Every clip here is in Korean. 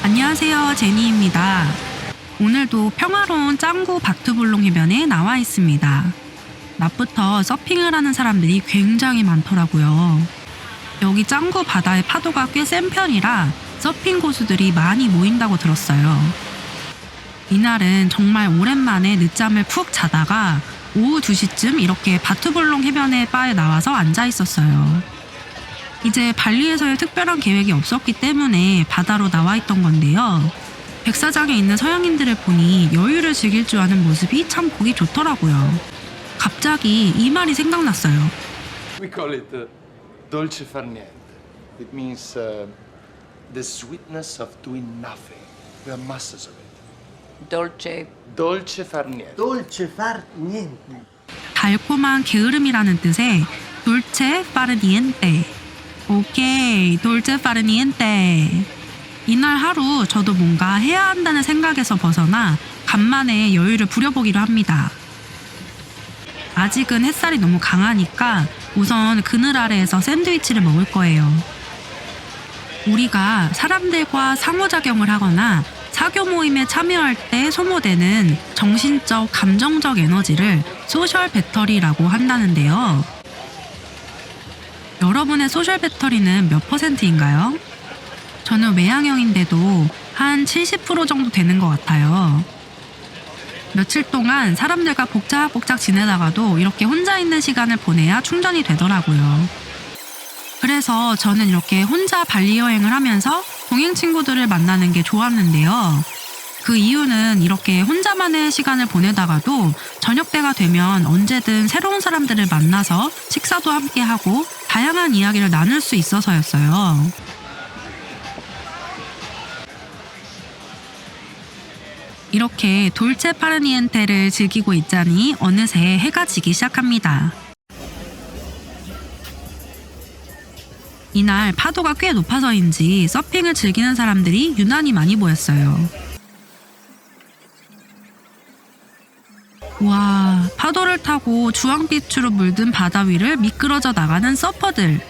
안녕하세요, 제니입니다. 오늘도 평화로운 짱구 바투블롱 해변에 나와 있습니다. 낮부터 서핑을 하는 사람들이 굉장히 많더라고요. 여기 짱구 바다의 파도가 꽤 센 편이라 서핑 고수들이 많이 모인다고 들었어요. 이날은 정말 오랜만에 늦잠을 푹 자다가 오후 2시쯤 이렇게 바투블롱 해변의 바에 나와서 앉아 있었어요. 이제 발리에서의 특별한 계획이 없었기 때문에 바다로 나와 있던 건데요. 백사장에 있는 서양인들을 보니 여유를 즐길 줄 아는 모습이 참 보기 좋더라고요. 갑자기 이 말이 생각났어요. We call it dolce far niente. It means the sweetness of doing nothing. We are masters of it. Dolce far niente. Dolce far niente. 달콤한 게으름이라는 뜻의 돌체 파르니엔테. 오케이, 돌체 파르니엔테. 이날 하루 저도 뭔가 해야 한다는 생각에서 벗어나 간만에 여유를 부려보기로 합니다. 아직은 햇살이 너무 강하니까 우선 그늘 아래에서 샌드위치를 먹을 거예요. 우리가 사람들과 상호작용을 하거나 사교 모임에 참여할 때 소모되는 정신적, 감정적 에너지를 소셜 배터리라고 한다는데요. 여러분의 소셜 배터리는 몇 %인가요? 저는 외향형인데도 한 70% 정도 되는 것 같아요. 며칠 동안 사람들과 복작복작 지내다가도 이렇게 혼자 있는 시간을 보내야 충전이 되더라고요. 그래서 저는 이렇게 혼자 발리 여행을 하면서 동행 친구들을 만나는 게 좋았는데요. 그 이유는 이렇게 혼자만의 시간을 보내다가도 저녁 때가 되면 언제든 새로운 사람들을 만나서 식사도 함께 하고 다양한 이야기를 나눌 수 있어서였어요. 이렇게 돌체 파르니엔테를 즐기고 있자니 어느새 해가 지기 시작합니다. 이날 파도가 꽤 높아서인지 서핑을 즐기는 사람들이 유난히 많이 보였어요. 와, 파도를 타고 주황빛으로 물든 바다 위를 미끄러져 나가는 서퍼들.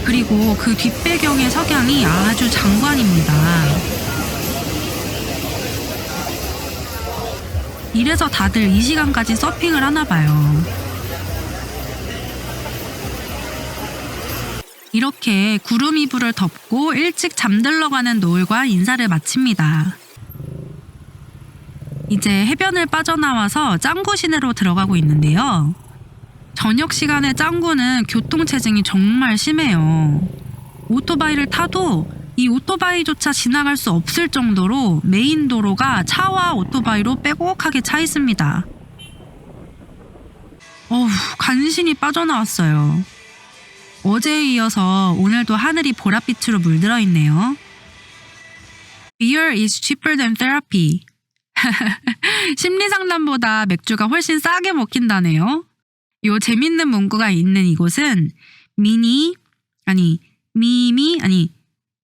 그리고 그 뒷배경의 석양이 아주 장관입니다. 이래서 다들 이 시간까지 서핑을 하나 봐요. 이렇게 구름 이불을 덮고 일찍 잠들러 가는 노을과 인사를 마칩니다. 이제 해변을 빠져나와서 짱구 시내로 들어가고 있는데요. 저녁 시간에 짱구는 교통체증이 정말 심해요. 오토바이를 타도 이 오토바이조차 지나갈 수 없을 정도로 메인 도로가 차와 오토바이로 빼곡하게 차 있습니다. 간신히 빠져나왔어요. 어제에 이어서 오늘도 하늘이 보랏빛으로 물들어 있네요. Beer is cheaper than therapy. 심리상담보다 맥주가 훨씬 싸게 먹힌다네요. 요 재밌는 문구가 있는 이곳은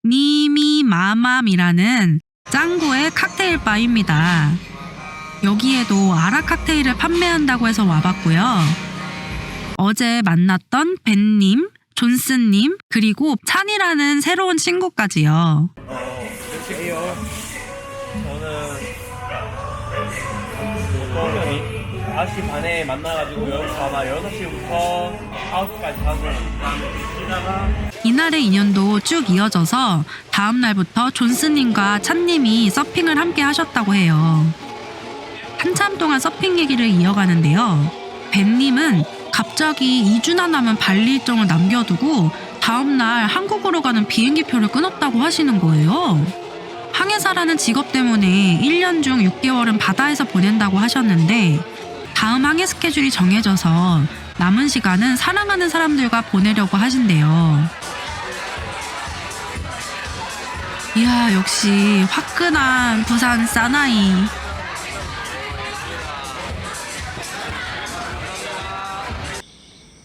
미미마맘이라는 짱구의 칵테일 바입니다. 여기에도 아라 칵테일을 판매한다고 해서 와봤고요. 어제 만났던 벤님, 존스님, 그리고 찬이라는 새로운 친구까지요. 저는 9시 반에 만나가지고 여기서 아마 6시부터 9시까지 하고 쉬다가 이날의 인연도 쭉 이어져서 다음 날부터 존스님과 찬님이 서핑을 함께 하셨다고 해요. 한참 동안 서핑 얘기를 이어가는데요. 벤님은 갑자기 2주나 남은 발리 일정을 남겨두고 다음날 한국으로 가는 비행기표를 끊었다고 하시는 거예요. 항해사라는 직업 때문에 1년 중 6개월은 바다에서 보낸다고 하셨는데 다음 항해 스케줄이 정해져서 남은 시간은 사랑하는 사람들과 보내려고 하신대요. 이야, 역시 화끈한 부산 사나이.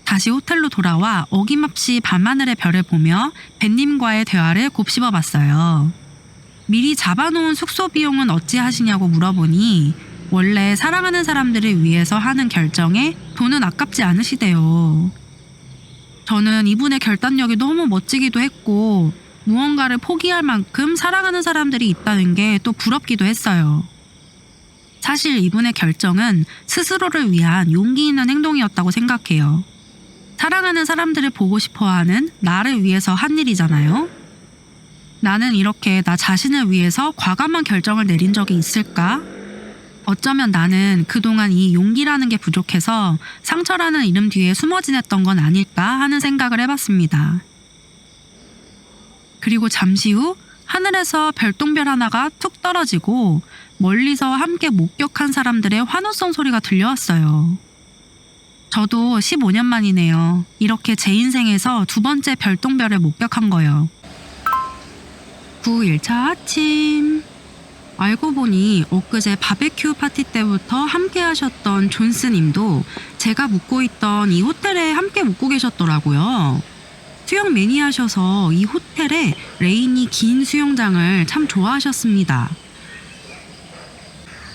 다시 호텔로 돌아와 어김없이 밤하늘의 별을 보며 벤님과의 대화를 곱씹어봤어요. 미리 잡아놓은 숙소 비용은 어찌 하시냐고 물어보니 원래 사랑하는 사람들을 위해서 하는 결정에 돈은 아깝지 않으시대요. 저는 이분의 결단력이 너무 멋지기도 했고 무언가를 포기할 만큼 사랑하는 사람들이 있다는 게 또 부럽기도 했어요. 사실 이분의 결정은 스스로를 위한 용기 있는 행동이었다고 생각해요. 사랑하는 사람들을 보고 싶어하는 나를 위해서 한 일이잖아요. 나는 이렇게 나 자신을 위해서 과감한 결정을 내린 적이 있을까? 어쩌면 나는 그동안 이 용기라는 게 부족해서 상처라는 이름 뒤에 숨어 지냈던 건 아닐까 하는 생각을 해봤습니다. 그리고 잠시 후 하늘에서 별똥별 하나가 툭 떨어지고 멀리서 함께 목격한 사람들의 환호성 소리가 들려왔어요. 저도 15년 만이네요. 이렇게 제 인생에서 두 번째 별똥별을 목격한 거예요. 9일차 아침. 알고 보니 엊그제 바베큐 파티 때부터 함께 하셨던 존스 님도 제가 묵고 있던 이 호텔에 함께 묵고 계셨더라고요. 수영 매니아셔서 이 호텔에 레인이 긴 수영장을 참 좋아하셨습니다.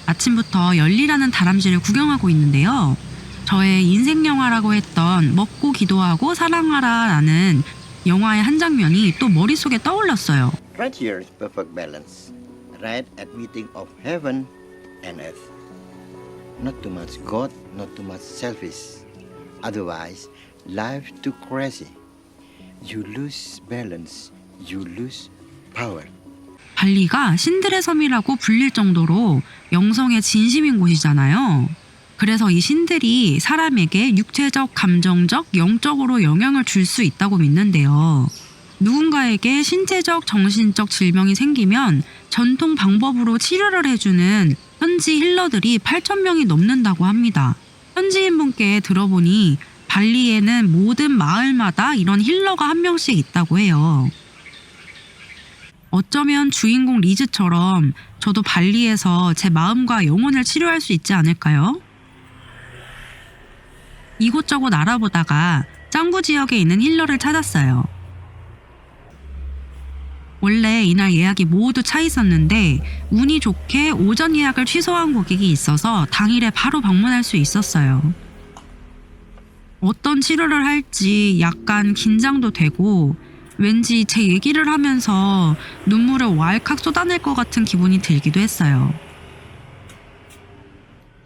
아침부터 열리라는 다람쥐를 구경하고 있는데요. 저의 인생 영화라고 했던 먹고 기도하고 사랑하라라는 영화의 한 장면이 또 머릿속에 떠올랐어요. Right here is perfect balance. Right at meeting of heaven and earth. Not too much God, not too much selfish. Otherwise, life too crazy. You lose balance. You lose power. 발리가 신들의 섬이라고 불릴 정도로 영성의 진심인 곳이잖아요. 그래서 이 신들이 사람에게 육체적, 감정적, 영적으로 영향을 줄 수 있다고 믿는데요. 누군가에게 신체적, 정신적 질병이 생기면 전통 방법으로 치료를 해주는 현지 힐러들이 8,000명이 넘는다고 합니다. 현지인분께 들어보니 발리에는 모든 마을마다 이런 힐러가 한 명씩 있다고 해요. 어쩌면 주인공 리즈처럼 저도 발리에서 제 마음과 영혼을 치료할 수 있지 않을까요? 이곳저곳 알아보다가 짱구 지역에 있는 힐러를 찾았어요. 원래 이날 예약이 모두 차 있었는데 운이 좋게 오전 예약을 취소한 고객이 있어서 당일에 바로 방문할 수 있었어요. 어떤 치료를 할지 약간 긴장도 되고 왠지 제 얘기를 하면서 눈물을 왈칵 쏟아낼 것 같은 기분이 들기도 했어요.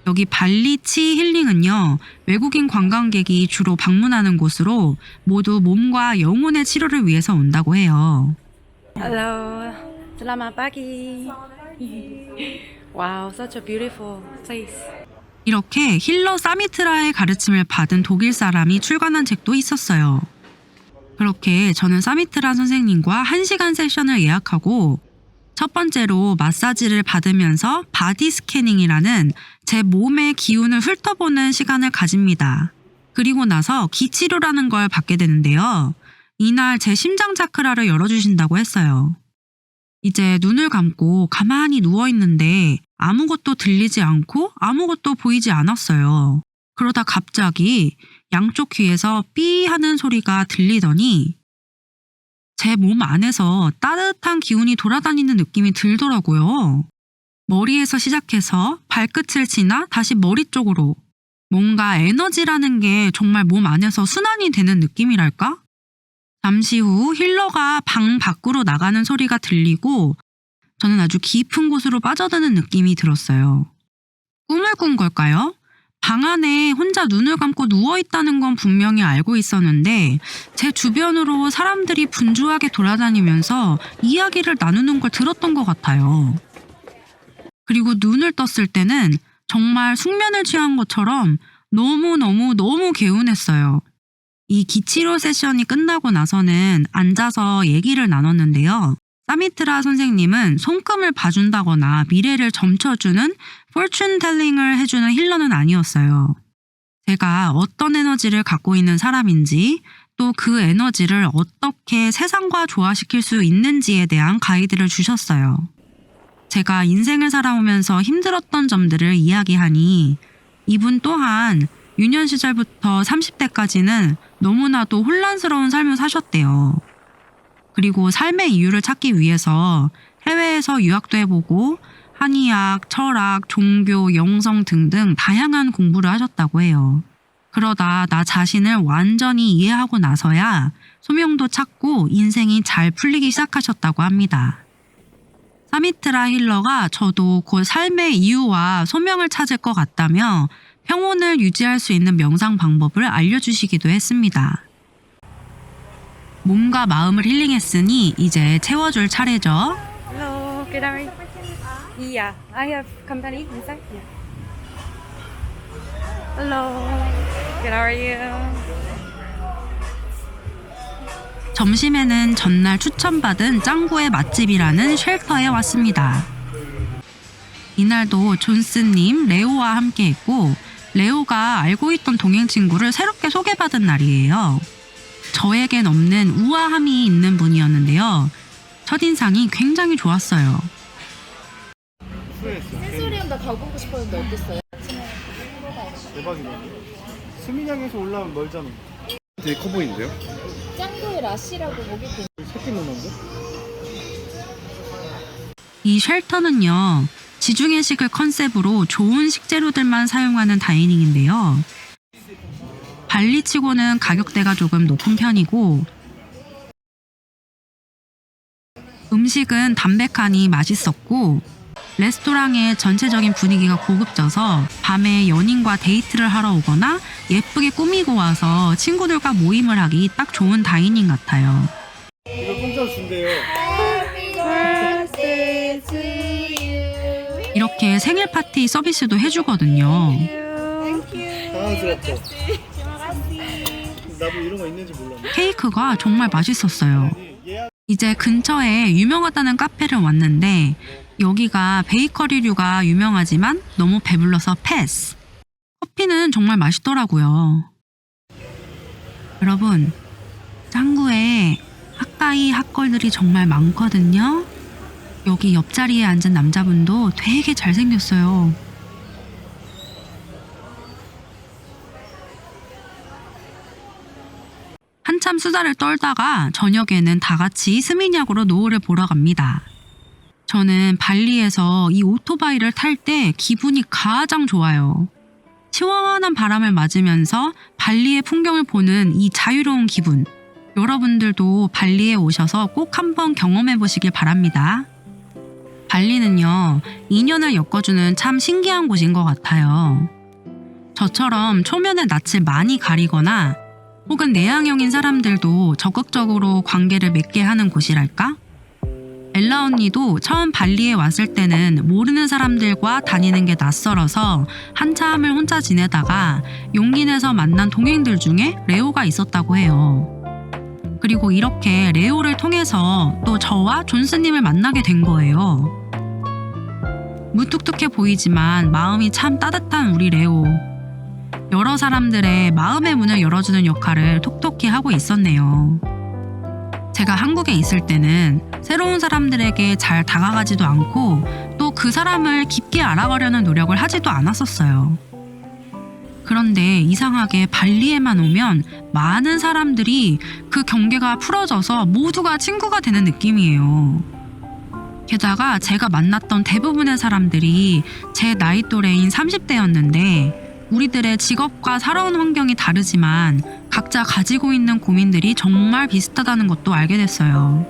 여기 발리치 힐링은요, 외국인 관광객이 주로 방문하는 곳으로 모두 몸과 영혼의 치료를 위해서 온다고 해요. Hello, selamat pagi. Wow, such a beautiful place. 이렇게 힐러 사미트라의 가르침을 받은 독일 사람이 출간한 책도 있었어요. 그렇게 저는 사미트라 선생님과 1시간 세션을 예약하고 첫 번째로 마사지를 받으면서 바디 스캐닝이라는 제 몸의 기운을 훑어보는 시간을 가집니다. 그리고 나서 기치료라는 걸 받게 되는데요. 이날 제 심장 차크라를 열어주신다고 했어요. 이제 눈을 감고 가만히 누워있는데 아무것도 들리지 않고 아무것도 보이지 않았어요. 그러다 갑자기 양쪽 귀에서 삐 하는 소리가 들리더니 제 몸 안에서 따뜻한 기운이 돌아다니는 느낌이 들더라고요. 머리에서 시작해서 발끝을 지나 다시 머리 쪽으로 뭔가 에너지라는 게 정말 몸 안에서 순환이 되는 느낌이랄까? 잠시 후 힐러가 방 밖으로 나가는 소리가 들리고 저는 아주 깊은 곳으로 빠져드는 느낌이 들었어요. 꿈을 꾼 걸까요? 방 안에 혼자 눈을 감고 누워있다는 건 분명히 알고 있었는데 제 주변으로 사람들이 분주하게 돌아다니면서 이야기를 나누는 걸 들었던 것 같아요. 그리고 눈을 떴을 때는 정말 숙면을 취한 것처럼 너무 개운했어요. 이 기치료 세션이 끝나고 나서는 앉아서 얘기를 나눴는데요. 사미트라 선생님은 손금을 봐준다거나 미래를 점쳐주는 포춘 텔링을 해주는 힐러는 아니었어요. 제가 어떤 에너지를 갖고 있는 사람인지 또 그 에너지를 어떻게 세상과 조화시킬 수 있는지에 대한 가이드를 주셨어요. 제가 인생을 살아오면서 힘들었던 점들을 이야기하니 이분 또한 유년 시절부터 30대까지는 너무나도 혼란스러운 삶을 사셨대요. 그리고 삶의 이유를 찾기 위해서 해외에서 유학도 해보고 한의학, 철학, 종교, 영성 등등 다양한 공부를 하셨다고 해요. 그러다 나 자신을 완전히 이해하고 나서야 소명도 찾고 인생이 잘 풀리기 시작하셨다고 합니다. 사미트라 힐러가 저도 곧 삶의 이유와 소명을 찾을 것 같다며 평온을 유지할 수 있는 명상 방법을 알려주시기도 했습니다. 몸과 마음을 힐링했으니 이제 채워줄 차례죠. Hello, good are you? Yeah, I have company inside. Yeah. Hello, good are you? 점심에는 전날 추천받은 짱구의 맛집이라는 쉘터에 왔습니다. 이날도 존스님, 레오와 함께 했고 레오가 알고 있던 동행 친구를 새롭게 소개받은 날이에요. 저에겐 없는 우아함이 있는 분이었는데요. 첫인상이 굉장히 좋았어요. 센소리움 나 가보고 싶었는데 어땠어요? 대박이네. 수민양에서 올라오면 멀잖아. 되게 커 보이는데요? 짱구의 라시라고 거기 그 새끼 누나인데? 이 쉘터는요, 지중해식을 컨셉으로 좋은 식재료들만 사용하는 다이닝인데요. 발리치고는 가격대가 조금 높은 편이고 음식은 담백하니 맛있었고 레스토랑의 전체적인 분위기가 고급져서 밤에 연인과 데이트를 하러 오거나 예쁘게 꾸미고 와서 친구들과 모임을 하기 딱 좋은 다이닝 같아요. 이거 공짜로 준대요. 이렇게 생일 파티 서비스도 해주거든요. 당황스럽죠? 나도 이런 거 있는지 몰랐네. 케이크가 정말 맛있었어요. 이제 근처에 유명하다는 카페를 왔는데 여기가 베이커리류가 유명하지만 너무 배불러서 패스. 커피는 정말 맛있더라고요. 여러분, 짱구에 핫가이 핫걸들이 정말 많거든요. 여기 옆자리에 앉은 남자분도 되게 잘생겼어요. 한참 수다를 떨다가 저녁에는 다 같이 스미냑으로 노을을 보러 갑니다. 저는 발리에서 이 오토바이를 탈 때 기분이 가장 좋아요. 시원한 바람을 맞으면서 발리의 풍경을 보는 이 자유로운 기분. 여러분들도 발리에 오셔서 꼭 한번 경험해 보시길 바랍니다. 발리는요, 인연을 엮어주는 참 신기한 곳인 것 같아요. 저처럼 초면에 낯을 많이 가리거나 혹은 내향형인 사람들도 적극적으로 관계를 맺게 하는 곳이랄까? 엘라 언니도 처음 발리에 왔을 때는 모르는 사람들과 다니는 게 낯설어서 한참을 혼자 지내다가 용기 내서 만난 동행들 중에 레오가 있었다고 해요. 그리고 이렇게 레오를 통해서 또 저와 존스님을 만나게 된 거예요. 무뚝뚝해 보이지만 마음이 참 따뜻한 우리 레오. 여러 사람들의 마음의 문을 열어주는 역할을 톡톡히 하고 있었네요. 제가 한국에 있을 때는 새로운 사람들에게 잘 다가가지도 않고 또 그 사람을 깊게 알아가려는 노력을 하지도 않았었어요. 그런데 이상하게 발리에만 오면 많은 사람들이 그 경계가 풀어져서 모두가 친구가 되는 느낌이에요. 게다가 제가 만났던 대부분의 사람들이 제 나이 또래인 30대였는데 우리들의 직업과 살아온 환경이 다르지만 각자 가지고 있는 고민들이 정말 비슷하다는 것도 알게 됐어요.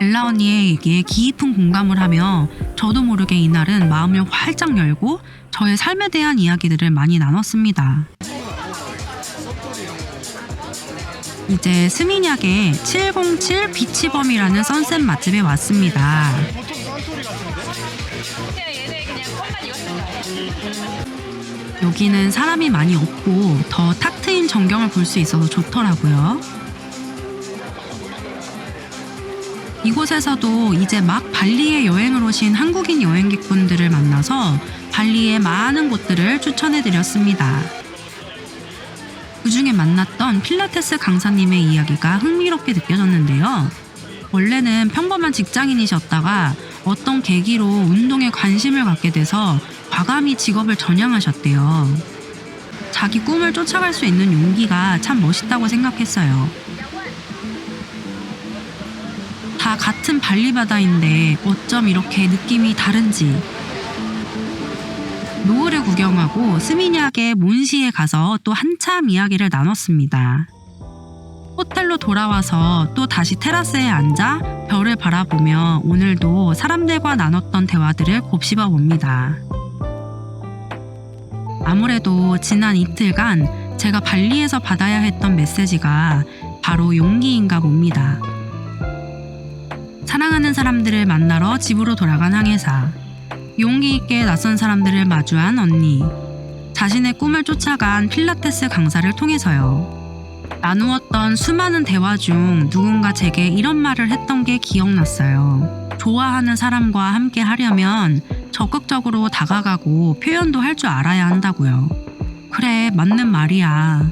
엘라 언니의 얘기에 깊은 공감을 하며 저도 모르게 이날은 마음을 활짝 열고 저의 삶에 대한 이야기들을 많이 나눴습니다. 이제 스미냑의 707 비치범이라는 선셋 맛집에 왔습니다. 여기는 사람이 많이 없고 더 탁 트인 전경을 볼 수 있어서 좋더라고요. 이곳에서도 이제 막 발리에 여행을 오신 한국인 여행객분들을 만나서 발리의 많은 곳들을 추천해드렸습니다. 그 중에 만났던 필라테스 강사님의 이야기가 흥미롭게 느껴졌는데요. 원래는 평범한 직장인이셨다가 어떤 계기로 운동에 관심을 갖게 돼서 과감히 직업을 전향하셨대요. 자기 꿈을 쫓아갈 수 있는 용기가 참 멋있다고 생각했어요. 다 같은 발리 바다인데 어쩜 이렇게 느낌이 다른지. 노을을 구경하고 스미냑의 몬시에 가서 또 한참 이야기를 나눴습니다. 호텔로 돌아와서 또 다시 테라스에 앉아 별을 바라보며 오늘도 사람들과 나눴던 대화들을 곱씹어 봅니다. 아무래도 지난 이틀간 제가 발리에서 받아야 했던 메시지가 바로 용기인가 봅니다. 사랑하는 사람들을 만나러 집으로 돌아간 항해사. 용기 있게 낯선 사람들을 마주한 언니. 자신의 꿈을 쫓아간 필라테스 강사를 통해서요. 나누었던 수많은 대화 중 누군가 제게 이런 말을 했던 게 기억났어요. 좋아하는 사람과 함께 하려면 적극적으로 다가가고 표현도 할 줄 알아야 한다고요. 그래, 맞는 말이야.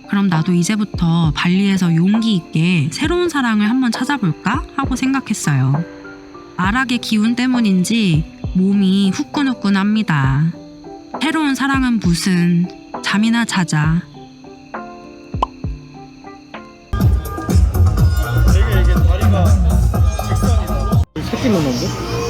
그럼 나도 이제부터 발리에서 용기 있게 새로운 사랑을 한번 찾아볼까? 하고 생각했어요. 아락의 기운 때문인지 몸이 후끈후끈합니다. 새로운 사랑은 무슨, 잠이나 자자. 되게 이게 다리가 직선이다. 새끼 문어인데?